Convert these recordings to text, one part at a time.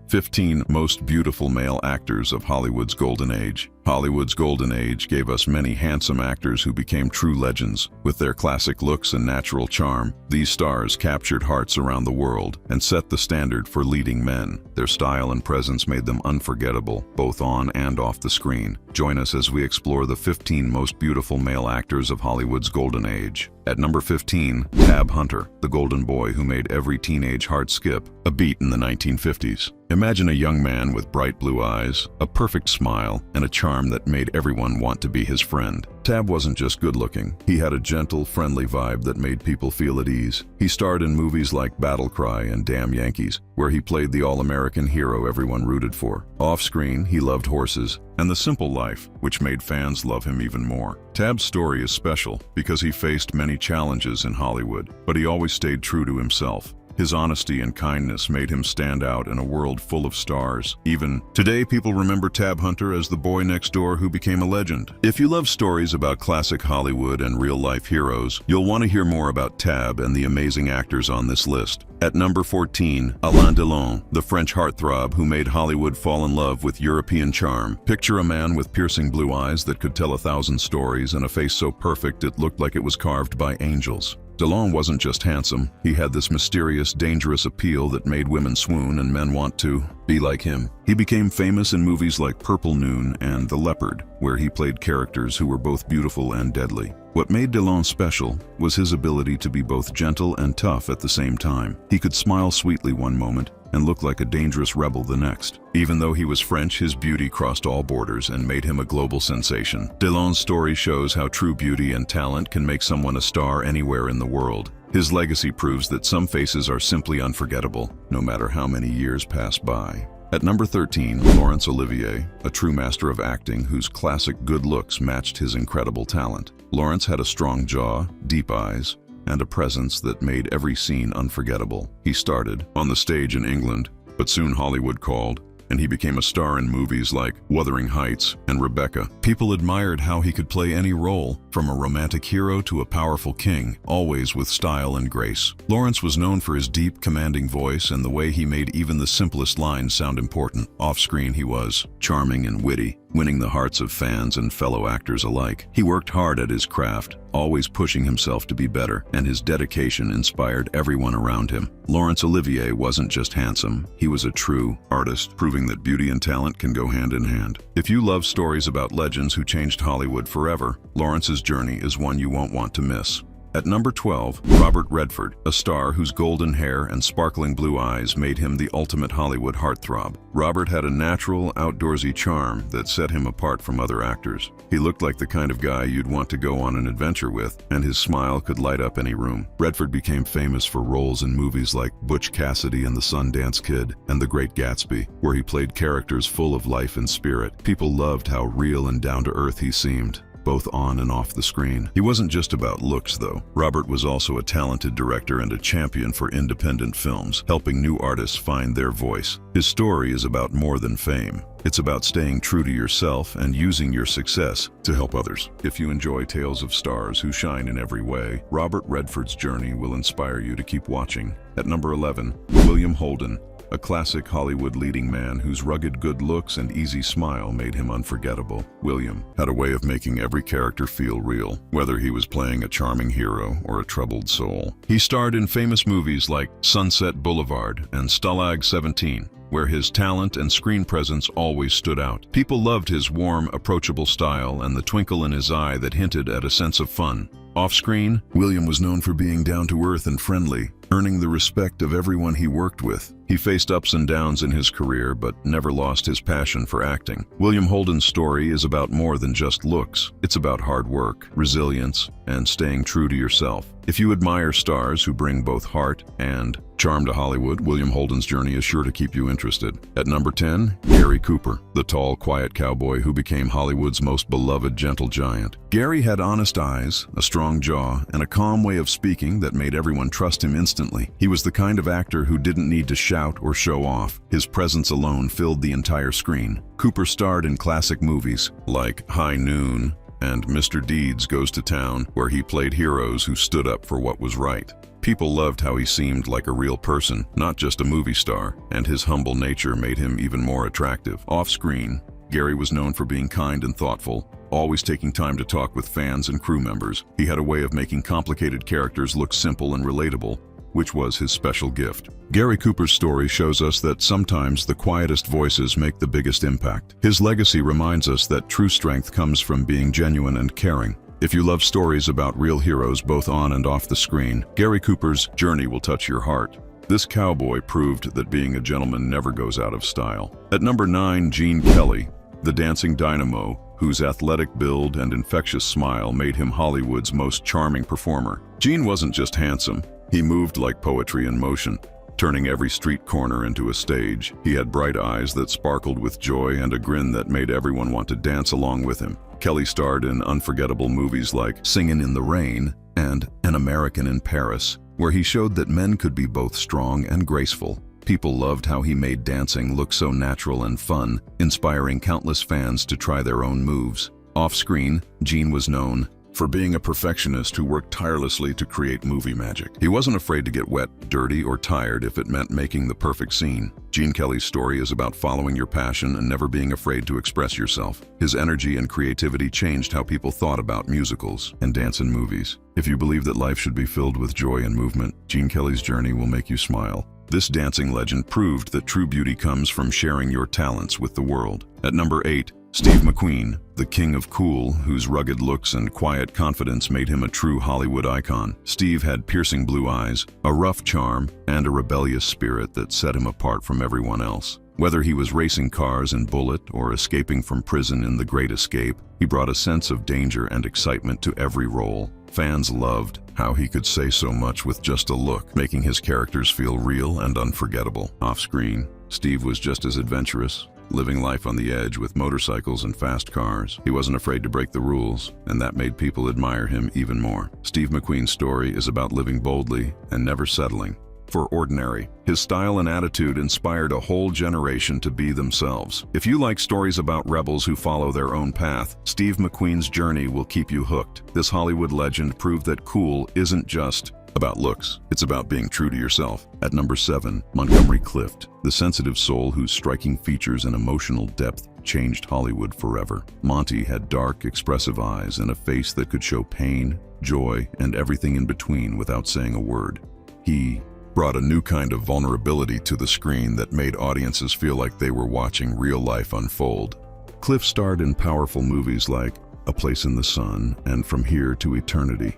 15 Most Beautiful Male Actors of Hollywood's Golden Age. Hollywood's Golden Age gave us many handsome actors who became true legends. With their classic looks and natural charm, these stars captured hearts around the world and set the standard for leading men. Their style and presence made them unforgettable, both on and off the screen. Join us as we explore the 15 most beautiful male actors of Hollywood's Golden Age. At number 15, Tab Hunter, the golden boy who made every teenage heart skip a beat in the 1950s. Imagine a young man with bright blue eyes, a perfect smile, and a charm that made everyone want to be his friend. Tab wasn't just good-looking. He had a gentle, friendly vibe that made people feel at ease. He starred in movies like Battle Cry and Damn Yankees, where he played the all-American hero everyone rooted for. Off-screen, he loved horses and the simple life, which made fans love him even more. Tab's story is special because he faced many challenges in Hollywood, but he always stayed true to himself. His honesty and kindness made him stand out in a world full of stars. Even today, people remember Tab Hunter as the boy next door who became a legend. If you love stories about classic Hollywood and real-life heroes, you'll want to hear more about Tab and the amazing actors on this list. At number 14, Alain Delon, the French heartthrob who made Hollywood fall in love with European charm. Picture a man with piercing blue eyes that could tell 1,000 stories and a face so perfect it looked like it was carved by angels. Delon wasn't just handsome, he had this mysterious, dangerous appeal that made women swoon and men want to be like him. He became famous in movies like Purple Noon and The Leopard, where he played characters who were both beautiful and deadly. What made Delon special was his ability to be both gentle and tough at the same time. He could smile sweetly one moment and look like a dangerous rebel the next. Even though he was French, his beauty crossed all borders and made him a global sensation. Delon's story shows how true beauty and talent can make someone a star anywhere in the world. His legacy proves that some faces are simply unforgettable, no matter how many years pass by. At number 13, Laurence Olivier, a true master of acting whose classic good looks matched his incredible talent. Laurence had a strong jaw, deep eyes, and a presence that made every scene unforgettable. He started on the stage in England, but soon Hollywood called, and he became a star in movies like Wuthering Heights and Rebecca. People admired how he could play any role, from a romantic hero to a powerful king, always with style and grace. Laurence was known for his deep, commanding voice and the way he made even the simplest lines sound important. Off-screen, he was charming and witty, winning the hearts of fans and fellow actors alike. He worked hard at his craft, always pushing himself to be better, and his dedication inspired everyone around him. Laurence Olivier wasn't just handsome, he was a true artist, proving that beauty and talent can go hand in hand. If you love stories about legends who changed Hollywood forever, Laurence's journey is one you won't want to miss. At number 12, Robert Redford, a star whose golden hair and sparkling blue eyes made him the ultimate Hollywood heartthrob. Robert had a natural, outdoorsy charm that set him apart from other actors. He looked like the kind of guy you'd want to go on an adventure with, and his smile could light up any room. Redford became famous for roles in movies like Butch Cassidy and the Sundance Kid and The Great Gatsby, where he played characters full of life and spirit. People loved how real and down-to-earth he seemed, both on and off the screen. He wasn't just about looks, though. Robert was also a talented director and a champion for independent films, helping new artists find their voice. His story is about more than fame. It's about staying true to yourself and using your success to help others. If you enjoy tales of stars who shine in every way, Robert Redford's journey will inspire you to keep watching. At number 11, William Holden, a classic Hollywood leading man whose rugged good looks and easy smile made him unforgettable. William had a way of making every character feel real, whether he was playing a charming hero or a troubled soul. He starred in famous movies like Sunset Boulevard and Stalag 17, where his talent and screen presence always stood out. People loved his warm, approachable style and the twinkle in his eye that hinted at a sense of fun. Off-screen, William was known for being down-to-earth and friendly, earning the respect of everyone he worked with. He faced ups and downs in his career, but never lost his passion for acting. William Holden's story is about more than just looks. It's about hard work, resilience, and staying true to yourself. If you admire stars who bring both heart and charm to Hollywood, William Holden's journey is sure to keep you interested. At number 10, Gary Cooper, the tall, quiet cowboy who became Hollywood's most beloved gentle giant. Gary had honest eyes, a strong jaw, and a calm way of speaking that made everyone trust him instantly. He was the kind of actor who didn't need to shout or show off. His presence alone filled the entire screen. Cooper starred in classic movies like High Noon and Mr. Deeds Goes to Town, where he played heroes who stood up for what was right. People loved how he seemed like a real person, not just a movie star, and his humble nature made him even more attractive. Off-screen, Gary was known for being kind and thoughtful, always taking time to talk with fans and crew members. He had a way of making complicated characters look simple and relatable, which was his special gift. Gary Cooper's story shows us that sometimes the quietest voices make the biggest impact. His legacy reminds us that true strength comes from being genuine and caring. If you love stories about real heroes both on and off the screen, Gary Cooper's journey will touch your heart. This cowboy proved that being a gentleman never goes out of style. At number 9, Gene Kelly, the dancing dynamo, whose athletic build and infectious smile made him Hollywood's most charming performer. Gene wasn't just handsome, he moved like poetry in motion, turning every street corner into a stage. He had bright eyes that sparkled with joy and a grin that made everyone want to dance along with him. Kelly starred in unforgettable movies like Singin' in the Rain and An American in Paris, where he showed that men could be both strong and graceful. People loved how he made dancing look so natural and fun, inspiring countless fans to try their own moves. Off-screen, Gene was known for being a perfectionist who worked tirelessly to create movie magic. He wasn't afraid to get wet, dirty, or tired if it meant making the perfect scene. Gene Kelly's story is about following your passion and never being afraid to express yourself. His energy and creativity changed how people thought about musicals and dance in movies. If you believe that life should be filled with joy and movement, Gene Kelly's journey will make you smile. This dancing legend proved that true beauty comes from sharing your talents with the world. At number 8, Steve McQueen, the king of cool, whose rugged looks and quiet confidence made him a true Hollywood icon. Steve had piercing blue eyes, a rough charm, and a rebellious spirit that set him apart from everyone else. Whether he was racing cars in Bullitt or escaping from prison in The Great Escape, he brought a sense of danger and excitement to every role. Fans loved how he could say so much with just a look, making his characters feel real and unforgettable. Off-screen, Steve was just as adventurous, living life on the edge with motorcycles and fast cars. He wasn't afraid to break the rules, and that made people admire him even more. Steve McQueen's story is about living boldly and never settling for ordinary. His style and attitude inspired a whole generation to be themselves. If you like stories about rebels who follow their own path, Steve McQueen's journey will keep you hooked. This Hollywood legend proved that cool isn't just about looks, it's about being true to yourself. At number 7, Montgomery Clift, the sensitive soul whose striking features and emotional depth changed Hollywood forever. Monty had dark, expressive eyes and a face that could show pain, joy, and everything in between without saying a word. He brought a new kind of vulnerability to the screen that made audiences feel like they were watching real life unfold. Clift starred in powerful movies like A Place in the Sun and From Here to Eternity,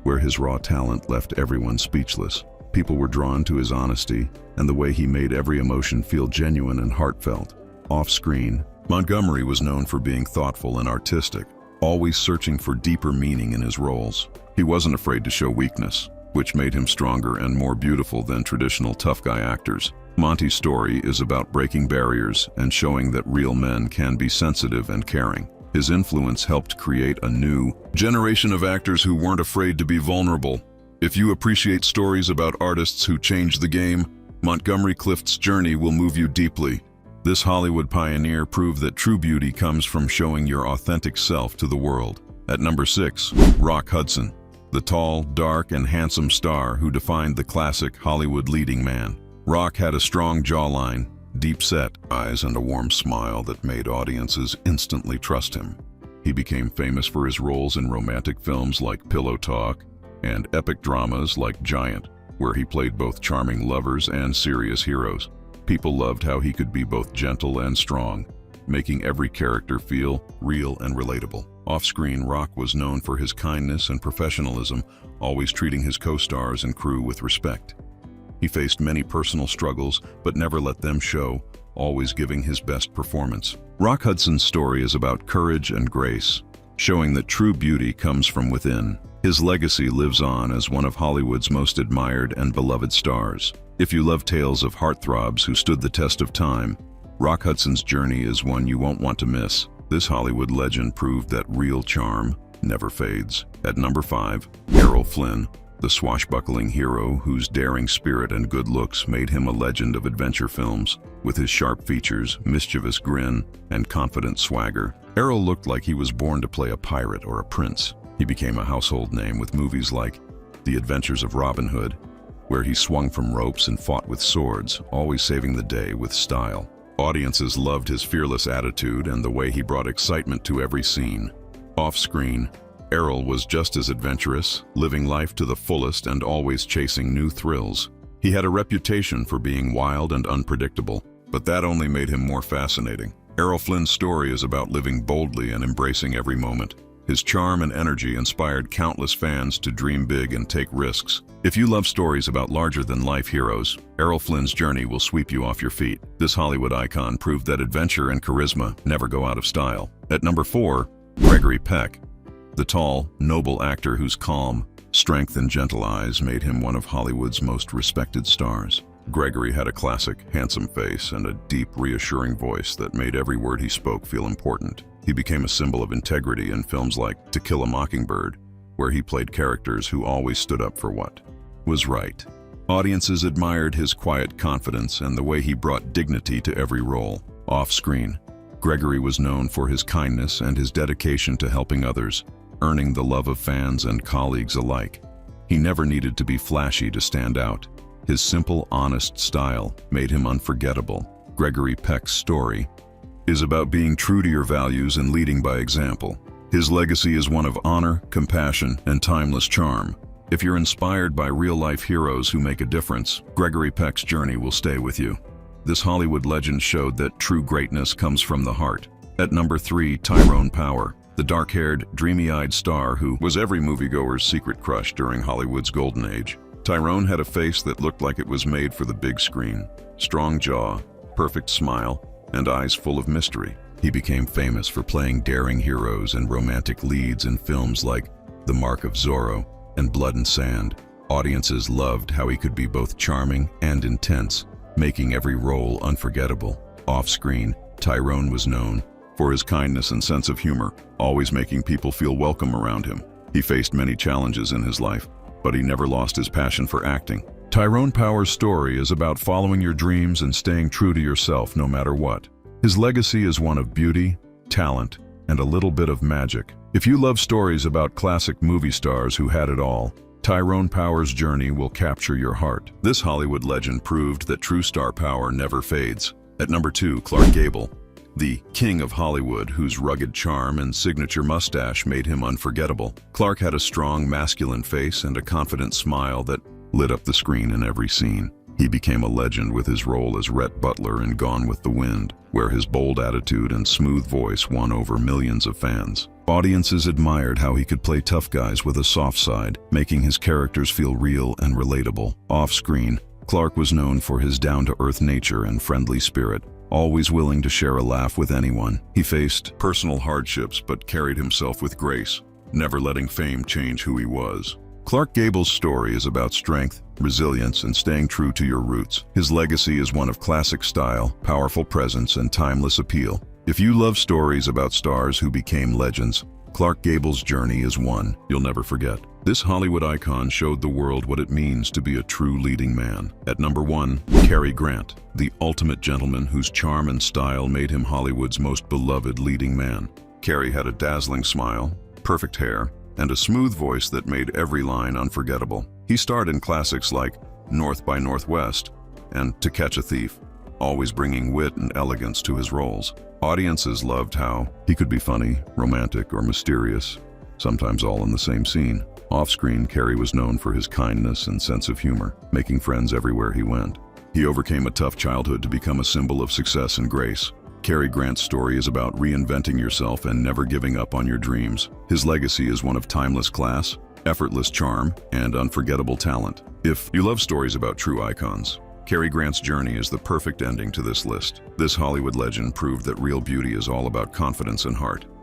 where his raw talent left everyone speechless. People were drawn to his honesty and the way he made every emotion feel genuine and heartfelt. Off-screen, Montgomery was known for being thoughtful and artistic, always searching for deeper meaning in his roles. He wasn't afraid to show weakness, which made him stronger and more beautiful than traditional tough guy actors. Monty's story is about breaking barriers and showing that real men can be sensitive and caring. His influence helped create a new generation of actors who weren't afraid to be vulnerable. If you appreciate stories about artists who changed the game, Montgomery Clift's journey will move you deeply. This Hollywood pioneer proved that true beauty comes from showing your authentic self to the world. At number 6, Rock Hudson, the tall, dark, and handsome star who defined the classic Hollywood leading man. Rock had a strong jawline, deep-set eyes, and a warm smile that made audiences instantly trust him. He became famous for his roles in romantic films like Pillow Talk and epic dramas like Giant, where he played both charming lovers and serious heroes. People loved how he could be both gentle and strong, making every character feel real and relatable. Off-screen, Rock was known for his kindness and professionalism, always treating his co-stars and crew with respect. He faced many personal struggles, but never let them show, always giving his best performance. Rock Hudson's story is about courage and grace, showing that true beauty comes from within. His legacy lives on as one of Hollywood's most admired and beloved stars. If you love tales of heartthrobs who stood the test of time, Rock Hudson's journey is one you won't want to miss. This Hollywood legend proved that real charm never fades. At number 5, Errol Flynn, the swashbuckling hero whose daring spirit and good looks made him a legend of adventure films. With his sharp features, mischievous grin, and confident swagger, Errol looked like he was born to play a pirate or a prince. He became a household name with movies like The Adventures of Robin Hood, where he swung from ropes and fought with swords, always saving the day with style. Audiences loved his fearless attitude and the way he brought excitement to every scene. Off-screen, Errol was just as adventurous, living life to the fullest and always chasing new thrills. He had a reputation for being wild and unpredictable, but that only made him more fascinating. Errol Flynn's story is about living boldly and embracing every moment. His charm and energy inspired countless fans to dream big and take risks. If you love stories about larger-than-life heroes, Errol Flynn's journey will sweep you off your feet. This Hollywood icon proved that adventure and charisma never go out of style. At number 4, Gregory Peck. The tall, noble actor whose calm, strength and gentle eyes made him one of Hollywood's most respected stars. Gregory had a classic, handsome face and a deep, reassuring voice that made every word he spoke feel important. He became a symbol of integrity in films like To Kill a Mockingbird, where he played characters who always stood up for what was right. Audiences admired his quiet confidence and the way he brought dignity to every role. Off-screen, Gregory was known for his kindness and his dedication to helping others, earning the love of fans and colleagues alike. He never needed to be flashy to stand out. His simple, honest style made him unforgettable. Gregory Peck's story is about being true to your values and leading by example. His legacy is one of honor, compassion, and timeless charm. If you're inspired by real-life heroes who make a difference, Gregory Peck's journey will stay with you. This Hollywood legend showed that true greatness comes from the heart. At number 3, Tyrone Power. The dark-haired, dreamy-eyed star who was every moviegoer's secret crush during Hollywood's golden age. Tyrone had a face that looked like it was made for the big screen. Strong jaw, perfect smile, and eyes full of mystery. He became famous for playing daring heroes and romantic leads in films like The Mark of Zorro and Blood and Sand. Audiences loved how he could be both charming and intense, making every role unforgettable. Off-screen, Tyrone was known for his kindness and sense of humor, always making people feel welcome around him. He faced many challenges in his life, but he never lost his passion for acting. Tyrone Power's story is about following your dreams and staying true to yourself no matter what. His legacy is one of beauty, talent, and a little bit of magic. If you love stories about classic movie stars who had it all, Tyrone Power's journey will capture your heart. This Hollywood legend proved that true star power never fades. At number 2, Gable. The king of Hollywood, whose rugged charm and signature mustache made him unforgettable. Clark had a strong, masculine face and a confident smile that lit up the screen in every scene. He became a legend with his role as Rhett Butler in Gone with the Wind, where his bold attitude and smooth voice won over millions of fans. Audiences admired how he could play tough guys with a soft side, making his characters feel real and relatable. Off-screen, Clark was known for his down-to-earth nature and friendly spirit, always willing to share a laugh with anyone. He faced personal hardships but carried himself with grace, never letting fame change who he was. Gable's story is about strength, resilience, and staying true to your roots. His legacy is one of classic style, powerful presence, and timeless appeal. If you love stories about stars who became legends, Gable's journey is one you'll never forget. This Hollywood icon showed the world what it means to be a true leading man. At number 1, Carrie Grant, the ultimate gentleman whose charm and style made him Hollywood's most beloved leading man. Carrie had a dazzling smile, perfect hair, and a smooth voice that made every line unforgettable. He starred in classics like North by Northwest and To Catch a Thief, always bringing wit and elegance to his roles. Audiences loved how he could be funny, romantic, or mysterious, sometimes all in the same scene. Off-screen, Carrie was known for his kindness and sense of humor, making friends everywhere he went. He overcame a tough childhood to become a symbol of success and grace. Carrie Grant's story is about reinventing yourself and never giving up on your dreams. His legacy is one of timeless class, effortless charm, and unforgettable talent. If you love stories about true icons, Carrie Grant's journey is the perfect ending to this list. This Hollywood legend proved that real beauty is all about confidence and heart.